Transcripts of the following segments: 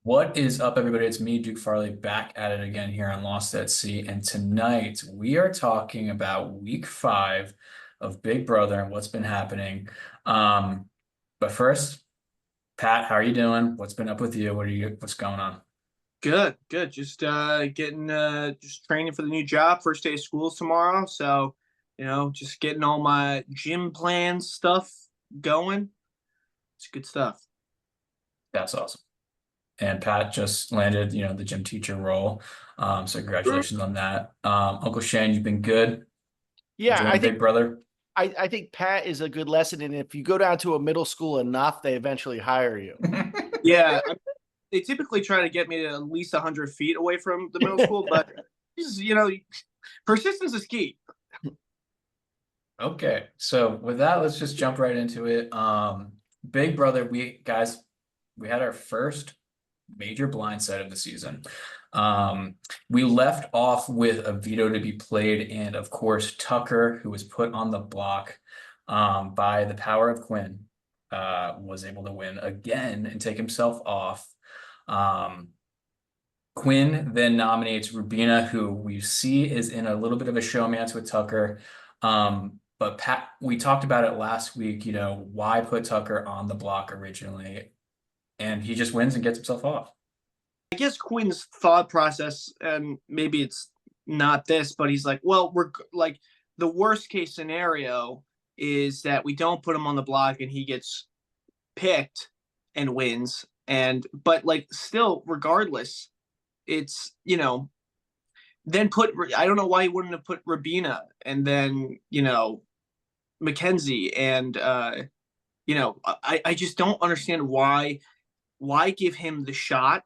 What is up, everybody? It's me, Duke Farley, back at it again here on Lost at Sea. And tonight we are talking about week 5 of Big Brother and what's been happening. Um, but first, Pat, how are you doing? What's been up with you? What's going on? Good, good. Just getting just training for the new job. First day of school tomorrow. So, just getting all my gym plan stuff going. It's good stuff. That's awesome. And Pat just landed, the gym teacher role. So congratulations on that. Uncle Shane, you've been good. Yeah, I Enjoying think Big Brother. I think Pat is a good lesson, and if you go down to a middle school enough, they eventually hire you. Yeah, they typically try to get me to at least 100 feet away from the middle school, but persistence is key. Okay, so with that, let's just jump right into it. Big Brother, we had our first major blindside of the season. We left off with a veto to be played, and of course, Tucker, who was put on the block by the power of Quinn, was able to win again and take himself off. Quinn then nominates Rubina, who we see is in a little bit of a showmance with Tucker. But Pat, we talked about it last week, why put Tucker on the block originally? And he just wins and gets himself off. I guess Quinn's thought process, and maybe it's not this, but he's like, well, we're like the worst case scenario is that we don't put him on the block and he gets picked and wins. But like still, regardless, it's then I don't know why he wouldn't have put Rabina and then Mackenzie and I just don't understand why give him the shot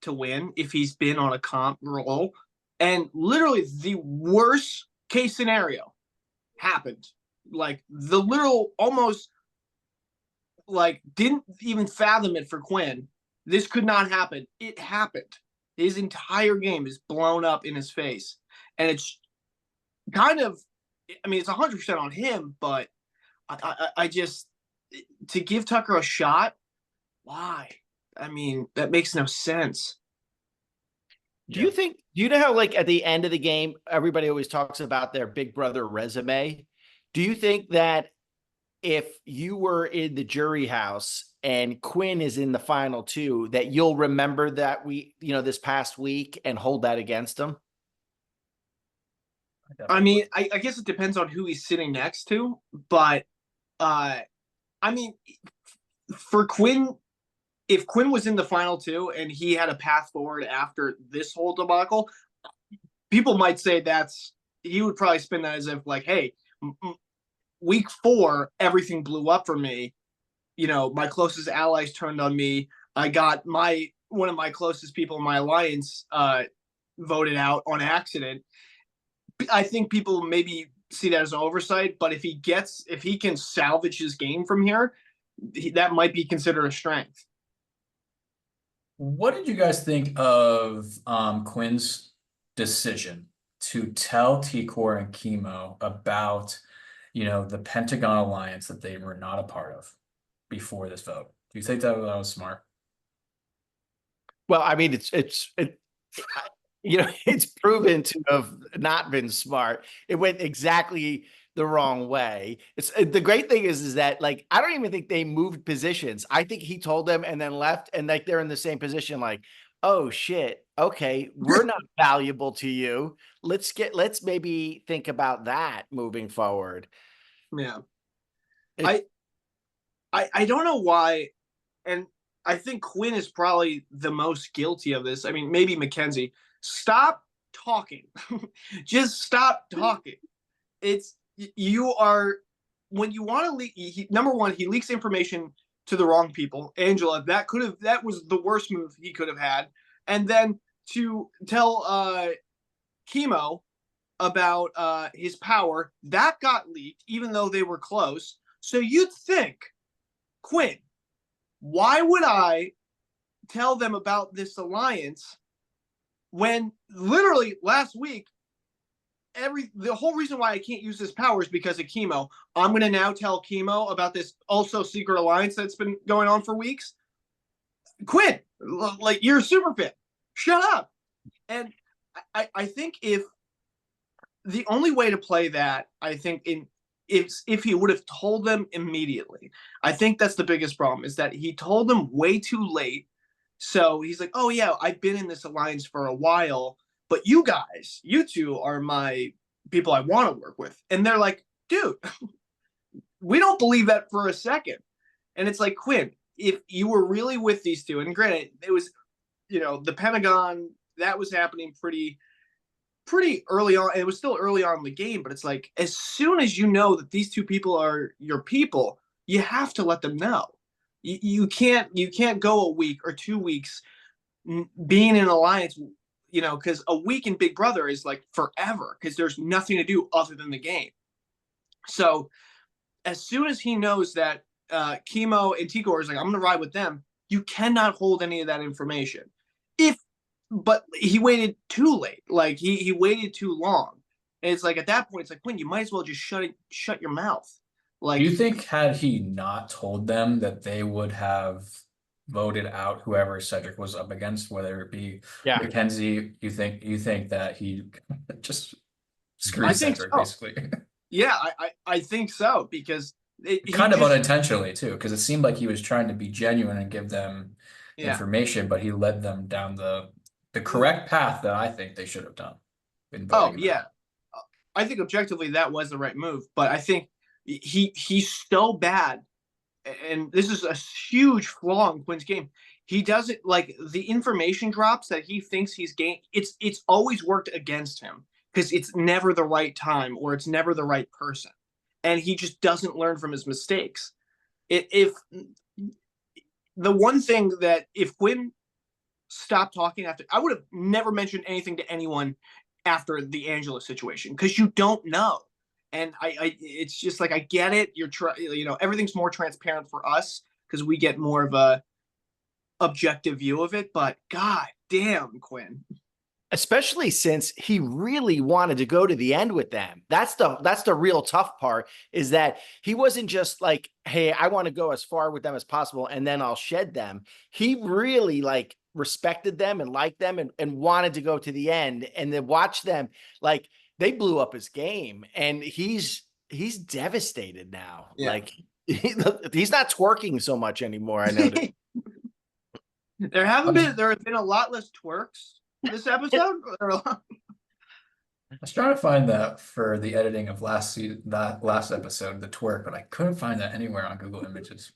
to win if he's been on a comp roll. And literally the worst case scenario happened. Like the literal almost like didn't even fathom it for Quinn. This could not happen. It happened. His entire game is blown up in his face. And it's kind of, it's 100% on him, but I just, to give Tucker a shot, why? That makes no sense. Do you know how like at the end of the game, everybody always talks about their Big Brother resume? Do you think that if you were in the jury house and Quinn is in the final two, that you'll remember that this past week and hold that against him? I guess it depends on who he's sitting next to, but for Quinn, if Quinn was in the final two and he had a path forward after this whole debacle, people might say he would probably spin that as if like, hey, week 4, everything blew up for me. My closest allies turned on me. I got one of my closest people in my alliance voted out on accident. I think people maybe see that as an oversight, but if he can salvage his game from here, that might be considered a strength. What did you guys think of Quinn's decision to tell T-Core and Chemo about, the Pentagon Alliance that they were not a part of before this vote? Do you think that was smart? Well, it's proven to have not been smart. It went exactly the wrong way. It's the great thing is that like I don't even think they moved positions. I think he told them and then left, and like they're in the same position. Like, oh shit, okay, we're not valuable to you. Let's maybe think about that moving forward. Yeah, I don't know why, and I think Quinn is probably the most guilty of this. Maybe Mackenzie. Stop talking. Just stop talking. When you want to leak, number one, he leaks information to the wrong people. Angela, that was the worst move he could have had. And then to tell Chemo about his power, that got leaked, even though they were close. So you'd think, Quinn, why would I tell them about this alliance when literally last week the whole reason why I can't use this power is because of Chemo. I'm going to now tell Chemo about this also secret alliance that's been going on for weeks. Quinn, Like, you're a super fan. Shut up. And I think if the only way to play that, I think if he would have told them immediately. I think that's the biggest problem, is that he told them way too late. So he's like, oh yeah, I've been in this alliance for a while, but you two are my people I want to work with. And they're like, dude, we don't believe that for a second. And it's like, Quinn, if you were really with these two, and granted, it was, the Pentagon, that was happening pretty early on. It was still early on in the game, but it's like, as soon as you know that these two people are your people, you have to let them know. You can't go a week or 2 weeks being in an alliance, because a week in Big Brother is like forever, because there's nothing to do other than the game. So as soon as he knows that Chemo and Tigor is like, I'm going to ride with them, you cannot hold any of that information. But he waited too late. Like, he waited too long. And it's like, at that point, it's like, Quinn, you might as well just shut your mouth. Like, Do you think had he not told them that they would have voted out whoever Cedric was up against, whether it be Mackenzie, you think that he just screwed Cedric so. Basically? Yeah, I think so, because kind of unintentionally too, because it seemed like he was trying to be genuine and give them information, but he led them down the correct path that I think they should have done. Oh yeah, I think objectively that was the right move, but I think he's so bad, and this is a huge flaw in Quinn's game. He doesn't, like, the information drops that he thinks he's gained. It's always worked against him, because it's never the right time, or it's never the right person, and he just doesn't learn from his mistakes. If the one thing that, if Quinn stopped talking after, I would have never mentioned anything to anyone after the Angela situation, because you don't know. And it's just like, I get it. Everything's more transparent for us because we get more of a objective view of it. But god damn, Quinn. Especially since he really wanted to go to the end with them. That's the real tough part, is that he wasn't just like, hey, I want to go as far with them as possible and then I'll shed them. He really respected them and liked them and wanted to go to the end, and then watch them, like, they blew up his game, and he's devastated now. Yeah. Like, he's not twerking so much anymore. I noticed. there have been a lot less twerks this episode. I was trying to find that for the editing of that last episode, the twerk, but I couldn't find that anywhere on Google Images.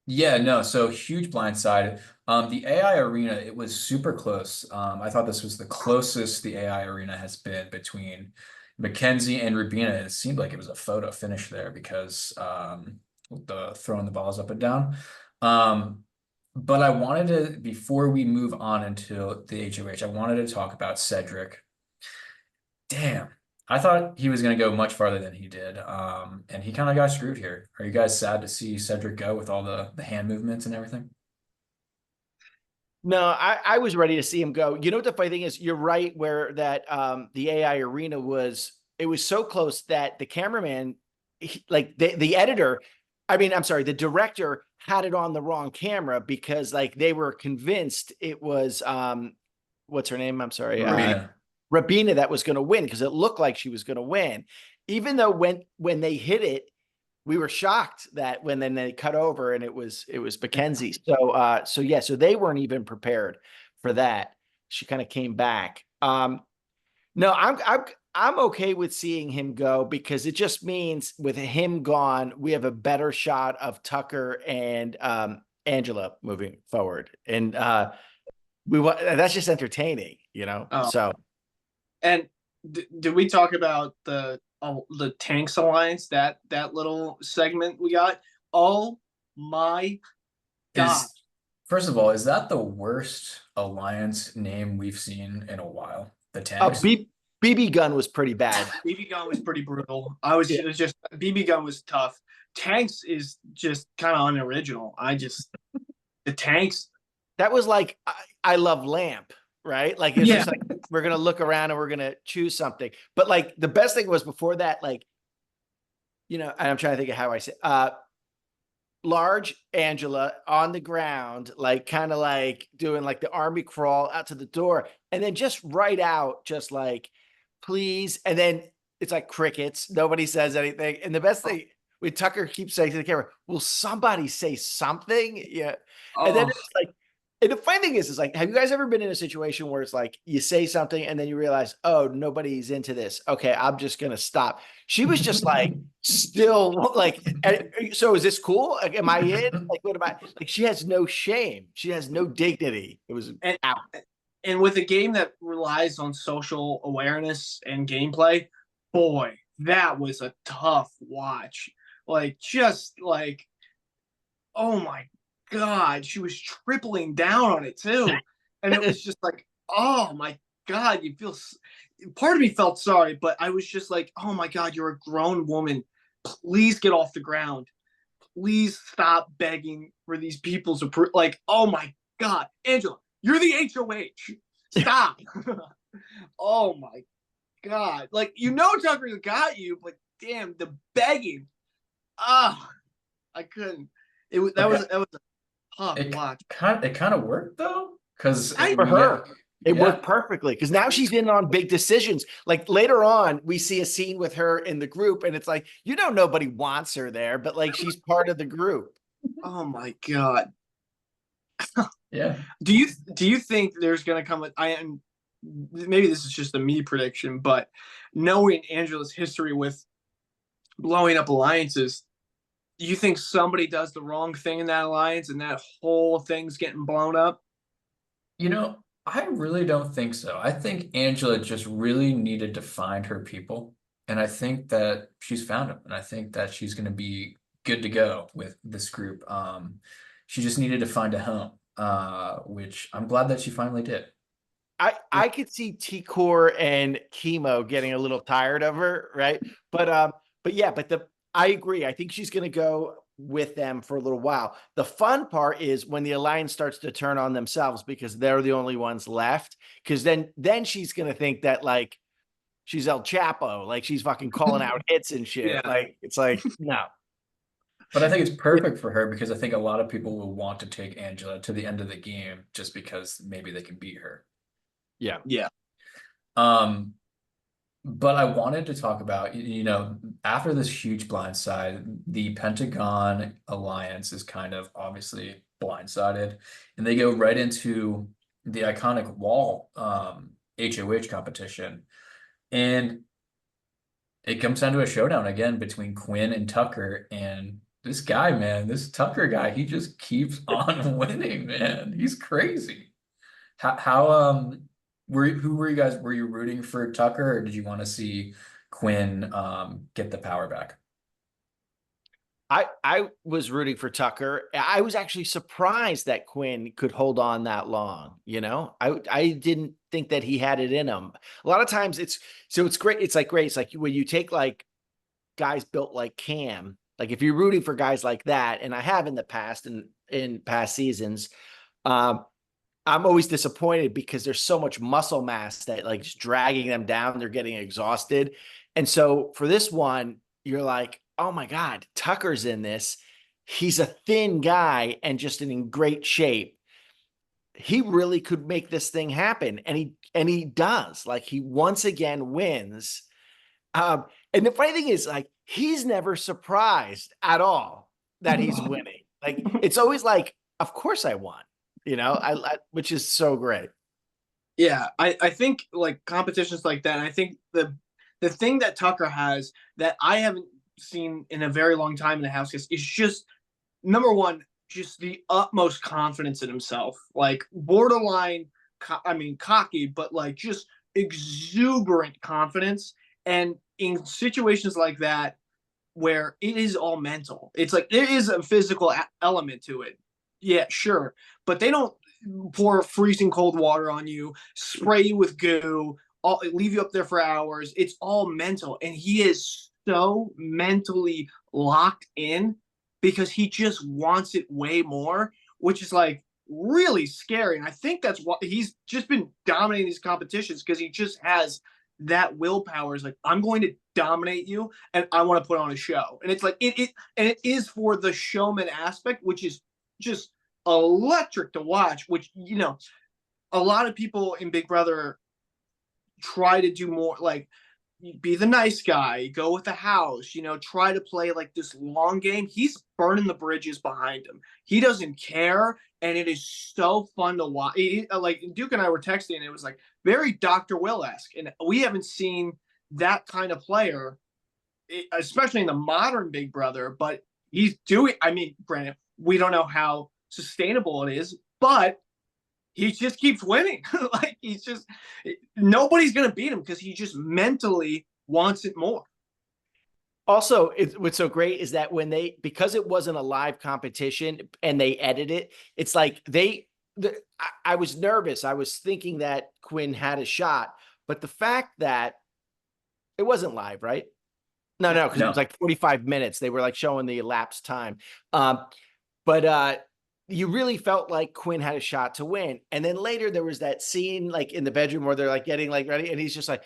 Yeah, no, so huge blindside. The AI arena, it was super close. I thought this was the closest the AI arena has been between Mackenzie and Rubina. It seemed like it was a photo finish there, because the throwing the balls up and down. But I wanted to, before we move on into the HOH, I wanted to talk about Cedric. Damn, I thought he was going to go much farther than he did. And he kind of got screwed here. Are you guys sad to see Cedric go with all the hand movements and everything? No, I was ready to see him go. You know what the funny thing is? You're right, where that the AI arena was, it was so close that the cameraman, the editor, the director had it on the wrong camera, because they were convinced it was what's her name? I'm sorry. Rabina that was going to win, because it looked like she was going to win. Even though when they hit it, we were shocked that when then they cut over and it was Mackenzie. So they weren't even prepared for that. She kind of came back. No, I'm okay with seeing him go, because it just means with him gone, we have a better shot of Tucker and Angela moving forward, and that's just entertaining, So. And did we talk about the Tanks Alliance, that little segment we got? Oh my god! First of all, is that the worst alliance name we've seen in a while? The Tanks. BB gun was pretty bad. BB gun was pretty brutal. It was just BB gun was tough. Tanks is just kind of unoriginal. The Tanks. That was like I love Lamp. Right? Like, it's just like, we're going to look around and we're going to choose something. But the best thing was before that, and I'm trying to think of how I say, large Angela on the ground, like kind of like doing like the army crawl out to the door, and then just right out, just like, please. And then it's like crickets. Nobody says anything. And the best thing when Tucker keeps saying to the camera, will somebody say something? Yeah. And then Oh, it's like, and the funny thing is like, have you guys ever been in a situation where it's like you say something and then you realize, oh, nobody's into this. Okay, I'm just gonna stop. She was just like still like, so is this cool? Like, am I in? Like, what am I? Like, she has no shame. She has no dignity. It was and out. and with a game that relies on social awareness and gameplay, boy, that was a tough watch. Like, just like, oh my God, she was tripling down on it too. And it was just like, oh my God, you feel, part of me felt sorry, but I was just like, oh my God, you're a grown woman. Please get off the ground. Please stop begging for these people's approval. Like, oh my God, Angela, you're the HOH. Stop. Oh my God. Like, Tucker's got you, but damn, the begging. Ah, I couldn't. That was a tough watch. It kind of worked though, because For her, it yeah. worked perfectly because now she's in on big decisions. Like later on, we see a scene with her in the group, and it's like, nobody wants her there, but like she's part of the group. Oh my God. Yeah. Do you think there's gonna come I am, maybe this is just a me prediction, but knowing Angela's history with blowing up alliances, do you think somebody does the wrong thing in that alliance and that whole thing's getting blown up? I really don't think so. I think Angela just really needed to find her people. And I think that she's found them. And I think that she's going to be good to go with this group. She just needed to find a home, which I'm glad that she finally did. I could see T-Core and Chemo getting a little tired of her, right? But yeah, I agree. I think she's going to go with them for a little while. The fun part is when the alliance starts to turn on themselves because they're the only ones left. Because then she's going to think that like she's El Chapo, like she's fucking calling out hits and shit. Yeah. Like it's like no. But I think it's perfect for her because I think a lot of people will want to take Angela to the end of the game just because maybe they can beat her. Yeah. Yeah. But I wanted to talk about, after this huge blindside, the Pentagon Alliance is kind of obviously blindsided, and they go right into the iconic wall HOH competition. And it comes down to a showdown again between Quinn and Tucker. And this guy, man, this Tucker guy, he just keeps on winning, man. He's crazy. How who were you guys? Were you rooting for Tucker, or did you want to see Quinn get the power back? I was rooting for Tucker. I was actually surprised that Quinn could hold on that long. I didn't think that he had it in him. A lot of times it's great. It's like great. It's like when you take like guys built like Cam, like if you're rooting for guys like that, and I have in the past and in past seasons, I'm always disappointed because there's so much muscle mass that like just dragging them down, they're getting exhausted. And so for this one, you're like, oh my God, Tucker's in this. He's a thin guy and just in great shape. He really could make this thing happen. And he does. Like he once again wins. And the funny thing is, like, he's never surprised at all that he's winning. Like it's always like, of course I won. Which is so great. Yeah, I think like competitions like that, and I think the thing that Tucker has that I haven't seen in a very long time in the house is just number one, just the utmost confidence in himself, like borderline, cocky, but like just exuberant confidence. And in situations like that, where it is all mental, it's like there is a physical element to it. Yeah, sure. But they don't pour freezing cold water on you, spray you with goo, leave you up there for hours. It's all mental. And he is so mentally locked in because he just wants it way more, which is like really scary. And I think that's why he's just been dominating these competitions because he just has that willpower is like, I'm going to dominate you and I want to put on a show. And it's like it is for the showman aspect, which is just electric to watch, which, you know, a lot of people in Big Brother try to do more, like be the nice guy, go with the house, you know, try to play like this long game. He's burning the bridges behind him. He doesn't care. And it is so fun to watch. Like Duke and I were texting, and it was like very Dr. Will-esque. And we haven't seen that kind of player, especially in the modern Big Brother, but he's doing, I mean, granted, we don't know how sustainable it is, but he just keeps winning. Like he's just, nobody's gonna beat him because he just mentally wants it more. Also, what's so great is that when because it wasn't a live competition and they edit it, it's like I was nervous. I was thinking that Quinn had a shot, but the fact that it wasn't live, right? No, because it was like 45 minutes. They were like showing the elapsed time. But you really felt like Quinn had a shot to win. And then later there was that scene like in the bedroom where they're like getting like ready, and he's just like,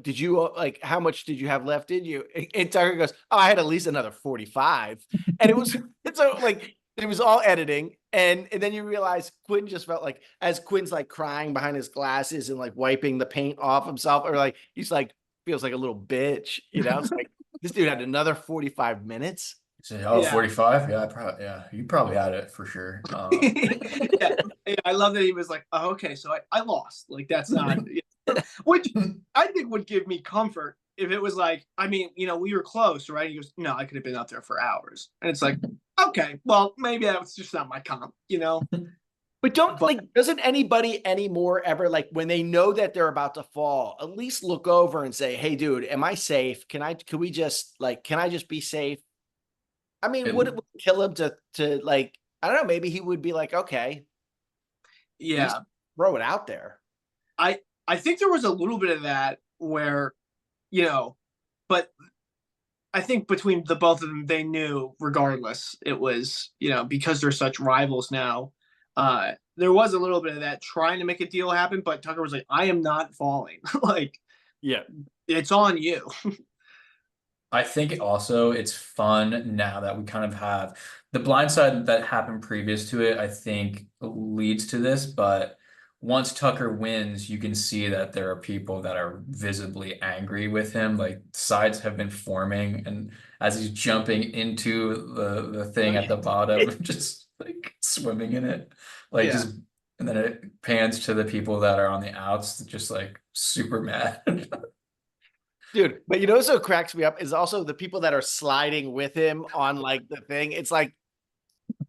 did you like, how much did you have left in you? And Tucker goes, oh, I had at least another 45. And it's so like, it was all editing. And then you realize Quinn just felt like, as Quinn's like crying behind his glasses and like wiping the paint off himself, or like, he's like, feels like a little bitch, you know? It's like, this dude had another 45 minutes. Oh, yeah. 45? Yeah, you probably had it for sure. Yeah, I love that he was like, oh, okay, so I lost. Like, that's not, which I think would give me comfort if it was like, I mean, you know, we were close, right? He goes, no, I could have been out there for hours. And it's like, okay, well, maybe that was just not my comp, you know? But doesn't anybody anymore ever, like when they know that they're about to fall, at least look over and say, hey, dude, am I safe? Can I just be safe? I mean, would it kill him to like, I don't know, maybe he would be like, okay. Yeah. Throw it out there. I think there was a little bit of that where, you know, but I think between the both of them, they knew regardless it was, you know, because they're such rivals now. There was a little bit of that trying to make a deal happen, but Tucker was like, I am not falling. Like, yeah, it's on you. I think also it's fun now that we kind of have the blind side that happened previous to it, I think leads to this, but once Tucker wins, you can see that there are people that are visibly angry with him. Like sides have been forming, and as he's jumping into the thing at the bottom, just like swimming in it, like just, and then it pans to the people that are on the outs, just like super mad. Dude, but you know, so cracks me up is also the people that are sliding with him on like the thing. It's like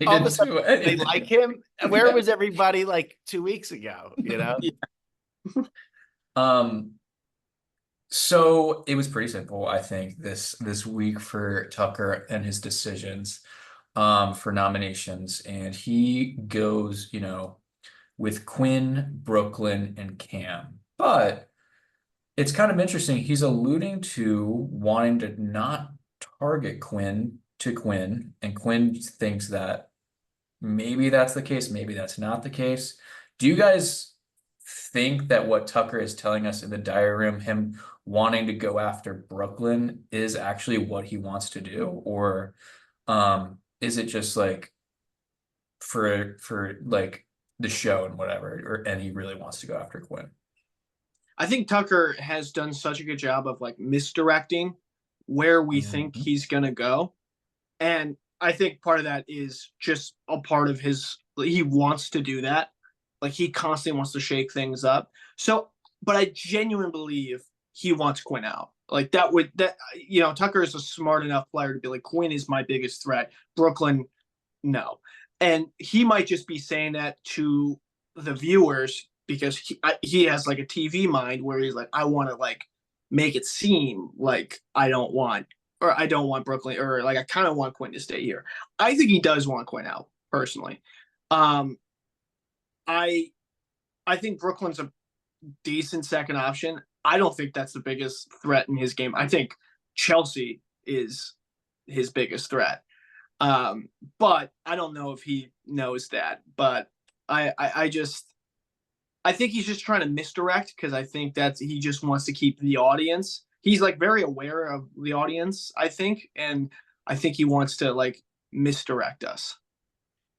all of a sudden they like him. Where was everybody like 2 weeks ago? You know? So it was pretty simple, I think, this week for Tucker and his decisions for nominations. And he goes, you know, with Quinn, Brooklyn, and Cam. But it's kind of interesting. He's alluding to wanting to not target Quinn, and Quinn thinks that maybe that's the case, maybe that's not the case. Do you guys think that what Tucker is telling us in the diary room, him wanting to go after Brooklyn, is actually what he wants to do? Or is it just like for like the show and whatever, and he really wants to go after Quinn? I think Tucker has done such a good job of like misdirecting where we think he's going to go. And I think part of that is just a part of he wants to do that. Like he constantly wants to shake things up. So, but I genuinely believe he wants Quinn out. Like you know, Tucker is a smart enough player to be like, Quinn is my biggest threat. Brooklyn, no. And he might just be saying that to the viewers because he has like a TV mind where he's like, I want to like make it seem like I don't want Brooklyn, or like I kind of want Quinn to stay here. I think he does want Quinn out personally. I think Brooklyn's a decent second option. I don't think that's the biggest threat in his game. I think Chelsea is his biggest threat. But I don't know if he knows that. But I just I think he's just trying to misdirect because I think he just wants to keep the audience. He's like very aware of the audience, I think, and I think he wants to like misdirect us.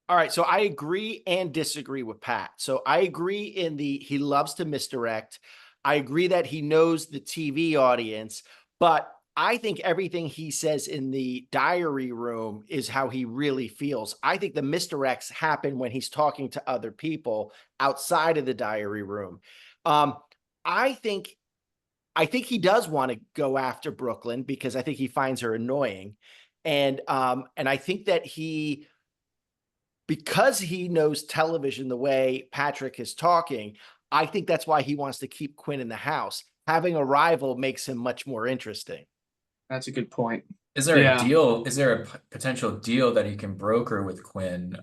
All right, so I agree and disagree with Pat. So I agree in he loves to misdirect. I agree that he knows the TV audience, but I think everything he says in the diary room is how he really feels. I think the misdirects happen when he's talking to other people outside of the diary room. Um, I think he does want to go after Brooklyn because I think he finds her annoying. And I think that because he knows television the way Patrick is talking, I think that's why he wants to keep Quinn in the house. Having a rival makes him much more interesting. That's a good point. Is there a Yeah. deal? Is there a potential deal that he can broker with Quinn,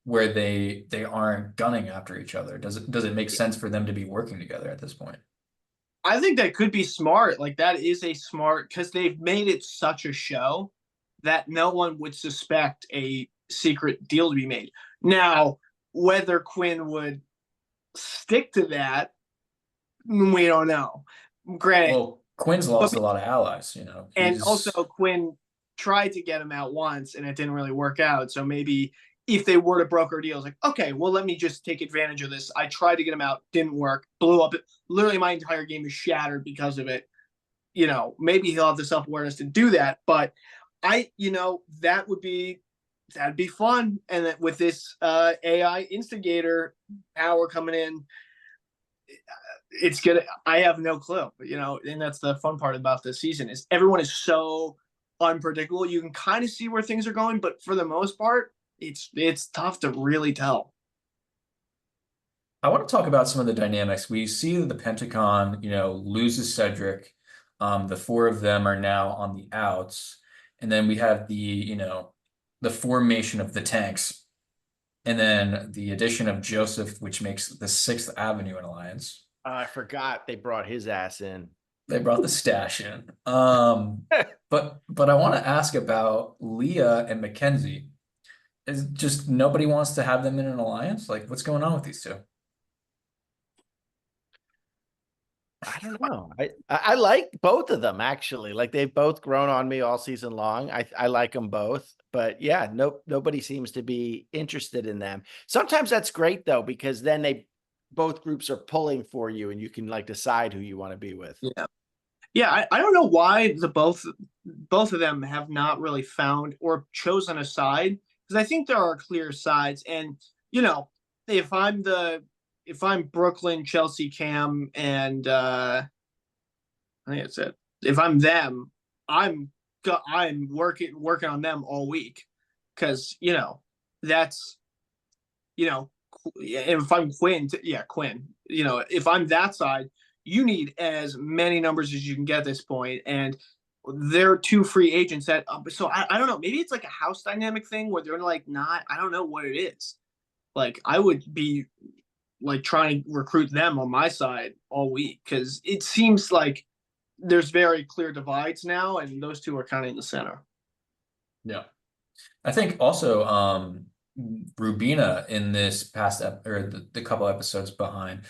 where they aren't gunning after each other? Does it make sense for them to be working together at this point? I think that could be smart. Like that is a smart because they've made it such a show that no one would suspect a secret deal to be made. Now, whether Quinn would stick to that, we don't know. Granted, Well, Quinn's lost a lot of allies, you know. and He's also Quinn tried to get him out once and it didn't really work out. So maybe if they were to broker deals, like, okay, well, let me just take advantage of this. I tried to get him out, didn't work, blew up. Literally, my entire game is shattered because of it. You know, maybe he'll have the self awareness to do that. But that'd be fun. And that with this AI instigator power coming in, it's gonna. I have no clue. And that's the fun part about this season is everyone is so unpredictable. You can kind of see where things are going, but for the most part, it's tough to really tell. I want to talk about some of the dynamics. We see that the Pentagon, loses Cedric. The four of them are now on the outs. And then we have the formation of the tanks. And then the addition of Joseph, which makes the Sixth Avenue an alliance. I forgot they brought his ass in. They brought the stash in. But I want to ask about Leah and Mackenzie. Is just nobody wants to have them in an alliance? Like, what's going on with these two? I don't know. I like both of them actually. Like they've both grown on me all season long. I like them both, but yeah, nobody seems to be interested in them. Sometimes that's great though because then both groups are pulling for you, and you can like decide who you want to be with. Yeah. I don't know why both of them have not really found or chosen a side because I think there are clear sides, and if I'm Brooklyn, Chelsea, Cam, and I think that's it. If I'm them, I'm working on them all week because that's if I'm Quinn, Quinn. If I'm that side, you need as many numbers as you can get at this point, and they're two free agents that. So I don't know. Maybe it's like a house dynamic thing where they're like not. I don't know what it is. Like I would be like trying to recruit them on my side all week because it seems like there's very clear divides now, and those two are kind of in the center. Yeah. I think also Rubina in this past or the couple episodes behind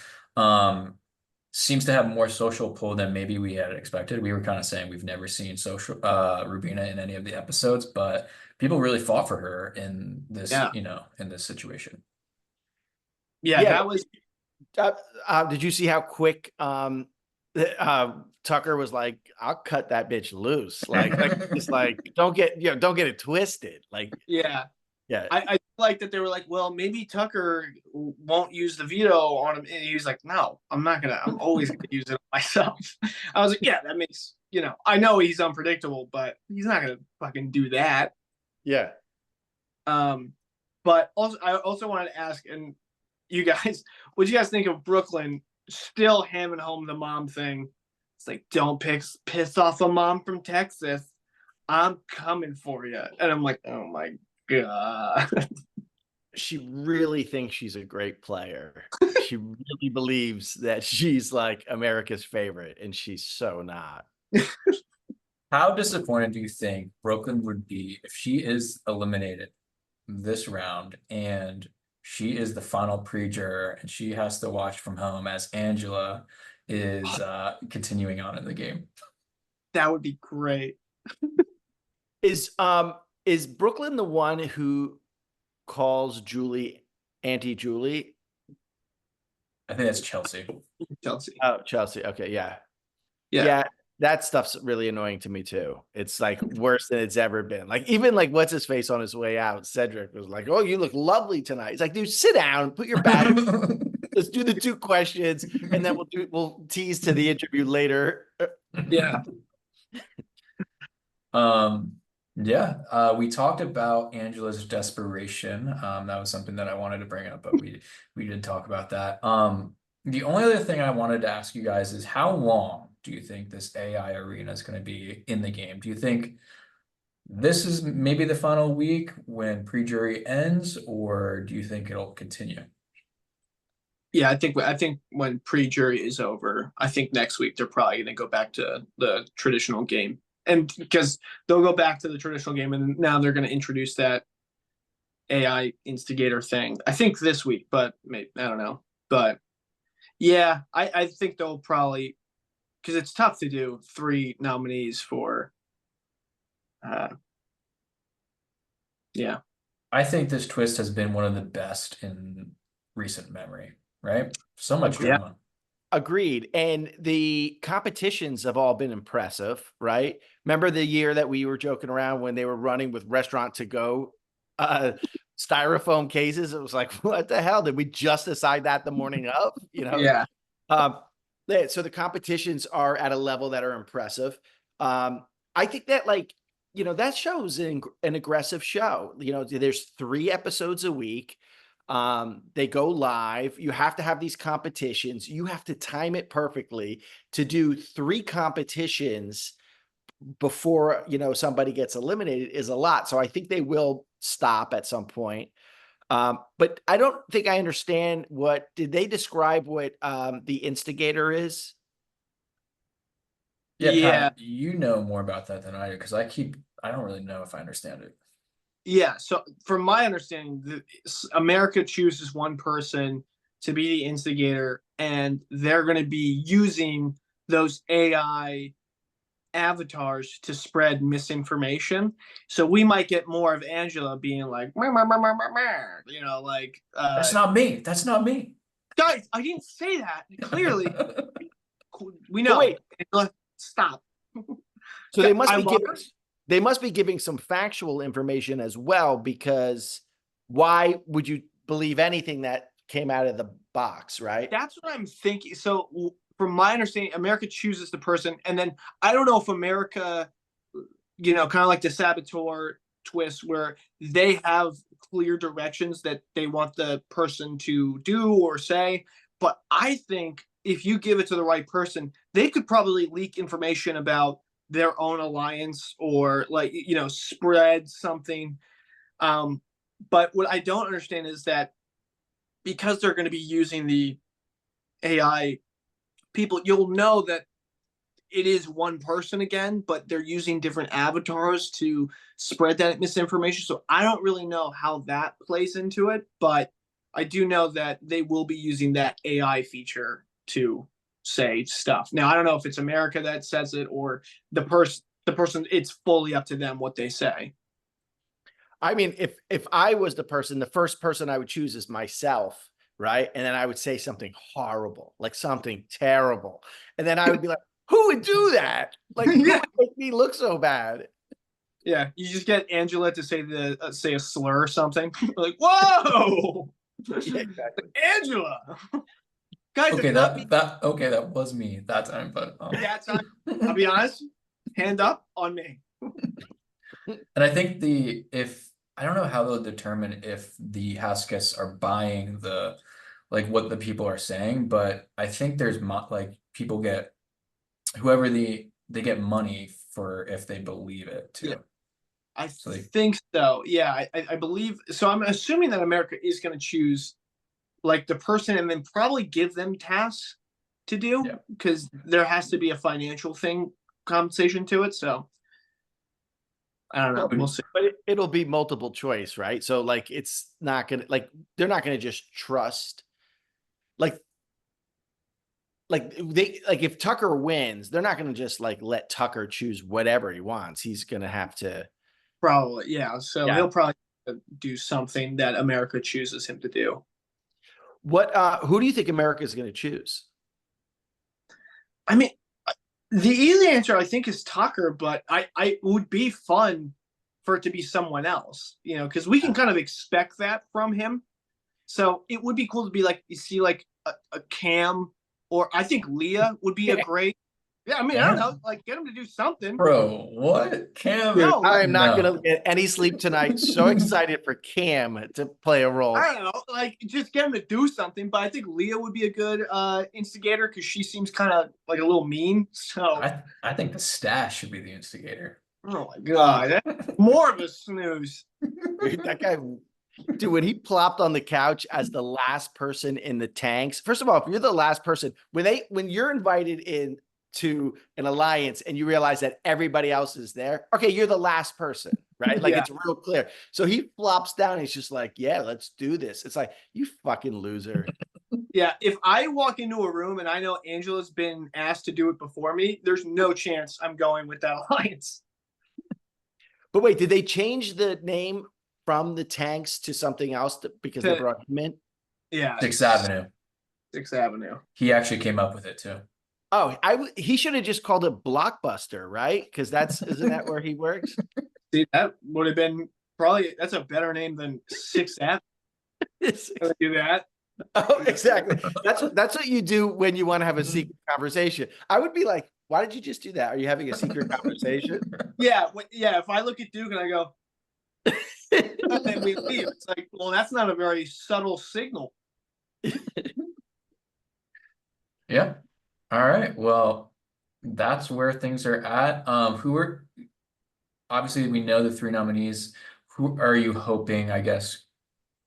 seems to have more social pull than maybe we had expected. We were kind of saying we've never seen social Rubina in any of the episodes, but people really fought for her in this, in this situation. Yeah, that was. Did you see how quick Tucker was like, "I'll cut that bitch loose." Like just like don't get it twisted. Like yeah. I like that they were like, well, maybe Tucker won't use the veto on him, and he was like, no, I'm always gonna use it myself. I was like, yeah, that makes I know he's unpredictable, but he's not gonna fucking do that. Yeah. But also I also wanted to ask, and you guys, what do you guys think of Brooklyn still hammering home the mom thing? It's like, don't piss off a mom from Texas. I'm coming for you. And I'm like, oh my God. She really thinks she's a great player. She really believes that she's like America's favorite, and she's so not. How disappointed do you think Brooklyn would be if she is eliminated this round and she is the final pre-juror, and she has to watch from home as Angela is continuing on in the game. That would be great. Is Brooklyn the one who calls Julie Auntie Julie? I think that's Chelsea. Chelsea. Oh, Chelsea. Okay, yeah. Yeah. Yeah, that stuff's really annoying to me too. It's like worse than it's ever been. Like even like what's his face on his way out, Cedric was like, "Oh, you look lovely tonight." It's like, dude, sit down, put your bag. Let's do the 2 questions, and then we'll tease to the interview later. Yeah. We talked about Angela's desperation. That was something that I wanted to bring up, but we didn't talk about that. The only other thing I wanted to ask you guys is how long do you think this AI arena is going to be in the game? Do you think this is maybe the final week when pre-jury ends, or do you think it'll continue? Yeah, I think when pre-jury is over, I think next week they're probably going to go back to the traditional game, and because they'll go back to the traditional game, and now they're going to introduce that AI instigator thing. I think this week, but maybe I don't know. But yeah, I think they'll probably, because it's tough to do 3 nominees for. Yeah, I think this twist has been one of the best in recent memory, right? So much Yeah. drama. Agreed. And the competitions have all been impressive, right? Remember the year that we were joking around when they were running with restaurant to go styrofoam cases? It was like, what the hell? Did we just decide that the morning of? You know? yeah, So the competitions are at a level that are impressive. I think that that shows an aggressive show. There's 3 episodes a week. They go live. You have to have these competitions. You have to time it perfectly to do 3 competitions before, somebody gets eliminated is a lot. So I think they will stop at some point. But I don't think I understand did they describe what the instigator is? Yeah, yeah, Pat, you know more about that than I do because I don't really know if I understand it. yeah. So from my understanding, America chooses one person to be the instigator, and they're going to be using those AI avatars to spread misinformation. So we might get more of Angela being like, "Meh, meh, meh, meh, meh, meh," like, That's not me. That's not me. guys, I didn't say that. Clearly, we But know. wait, Angela, stop. so they must I be love giving her. they must be giving some factual information as well, because why would you believe anything that came out of the box, right? That's what I'm thinking. So, from my understanding, America chooses the person, and then I don't know if America, kind of like the Saboteur twist, where they have clear directions that they want the person to do or say. But I think if you give it to the right person, they could probably leak information about their own alliance or spread something. But what I don't understand is that because they're going to be using the AI people, you'll know that it is one person again, but they're using different avatars to spread that misinformation. So I don't really know how that plays into it, but I do know that they will be using that AI feature to say stuff. Now I don't know if it's America that says it or the person. It's fully up to them what they say. I mean, if I was the person, the first person I would choose is myself, right? And then I would say something horrible, like something terrible. And then I would be like, who would do that? Like, who Yeah. would make me look so bad? Yeah, you just get Angela to say a slur or something. Like, whoa, Yeah, exactly. Angela, guys, Okay, it's not me that was me that time, but that time. I'll be honest, hand up on me. and I think if I don't know how they'll determine if the house guests are buying what the people are saying, but I think there's people get whoever they get money for if they believe it too. Yeah, I So think so. Yeah, I believe so. I'm assuming that America is going to choose like the person and then probably give them tasks to do because there has to be a financial thing compensation to it. So I don't know. We'll see. But it'll be multiple choice, right? So like, it's not gonna like they're not gonna just trust like they like if Tucker wins, they're not gonna just like let Tucker choose whatever he wants. He's gonna have to. Probably, yeah. So Yeah. he'll probably do something that America chooses him to do. What who do you think America is gonna choose? I mean, the easy answer I think is Tucker, but I would be fun for it to be someone else, you know, because we can kind of expect that from him. So it would be cool to be like, you see, like a Cam, or I think Leah would be a great. Yeah, I mean, I don't know, like get him to do something. Bro, what? Cam? No, I am not No. gonna get any sleep tonight. So excited for Cam to play a role. I don't know, like just get him to do something. But I think Leah would be a good instigator because she seems kind of like a little mean. So I think the stash should be the instigator. oh my god, that's more of a snooze. Dude, that guy, dude, when he plopped on the couch as the last person in the tanks. First of all, if you're the last person, when you're invited in to an alliance and you realize that everybody else is there, okay, you're the last person, right? Like Yeah. it's real clear. So he flops down. And he's just like, yeah, let's do this. It's like, you fucking loser. Yeah, if I walk into a room and I know Angela's been asked to do it before me, there's no chance I'm going with that alliance. But wait, did they change the name from the tanks to something else because they brought him in? Yeah, 6th Avenue. 6th Avenue. He actually came up with it too. Oh, he should have just called it Blockbuster, right? Because isn't that where he works? See, that would have been that's a better name than 6th Avenue. Do that. Oh, exactly. That's what you do when you want to have a secret conversation. I would be like, why did you just do that? Are you having a secret conversation? Yeah, if I look at Duke and I go, and then we leave, it's like, well, that's not a very subtle signal. Yeah. All right. Well, that's where things are at. Obviously we know the 3 nominees. Who are you hoping, I guess,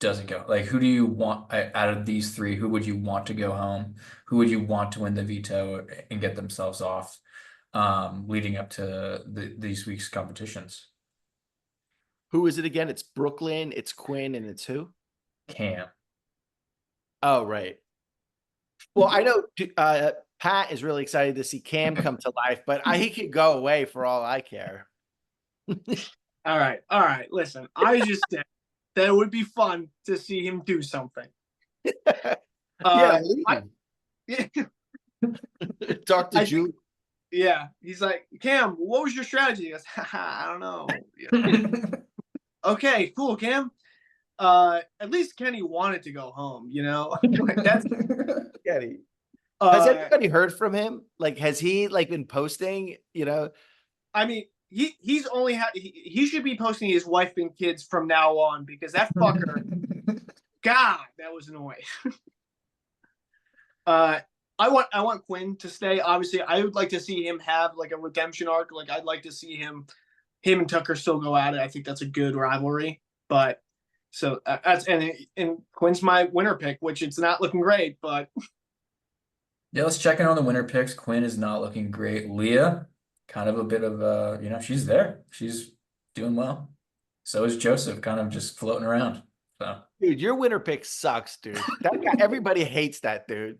doesn't go? Like, who do you want out of these 3? Who would you want to go home? Who would you want to win the veto and get themselves off, leading up to these week's competitions? Who is it again? It's Brooklyn, it's Quinn, and it's who? Cam. Oh, right. Well, I know Pat is really excited to see Cam come to life, but he could go away for all I care. All right. Listen, I just said that it would be fun to see him do something. Yeah, talk to Julie. Yeah, he's like, Cam, what was your strategy? He goes, I don't know. Okay, cool, Cam. At least Kenny wanted to go home, you know. That's Kenny. Has anybody heard from him? Like, has he like been posting? You know, I mean, he's only had he should be posting his wife and kids from now on because that fucker, God, that was annoying. I want Quinn to stay. Obviously, I would like to see him have like a redemption arc. Like, I'd like to see him and Tucker still go at it. I think that's a good rivalry. But so that's and Quinn's my winner pick, which it's not looking great, but yeah, let's check in on the winner picks. Quinn is not looking great. Leah, kind of a bit of she's there. She's doing well. So is Joseph, kind of just floating around. So, dude, your winner pick sucks, dude. That guy, everybody hates that dude.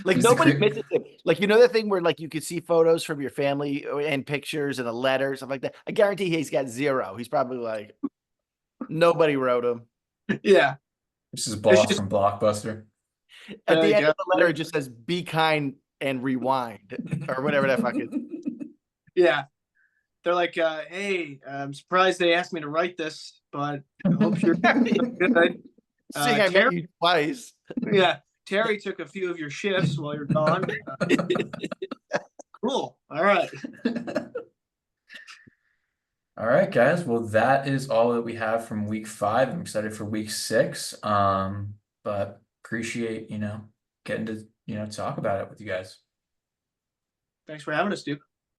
Like nobody misses him. Like, you know, the thing where like you could see photos from your family and pictures and a letter, stuff like that. I guarantee he's got 0. He's probably like, nobody wrote him. Yeah. This is boss from Blockbuster. At the end of the letter, it just says, be kind and rewind or whatever that fuck is. Yeah. They're like, hey, I'm surprised they asked me to write this, but I hope you're good. I met you twice. Yeah. Terry took a few of your shifts while you're gone. Cool. All right. All right, guys. Well, that is all that we have from week 5. I'm excited for week 6. But appreciate, getting to, talk about it with you guys. Thanks for having us, Duke.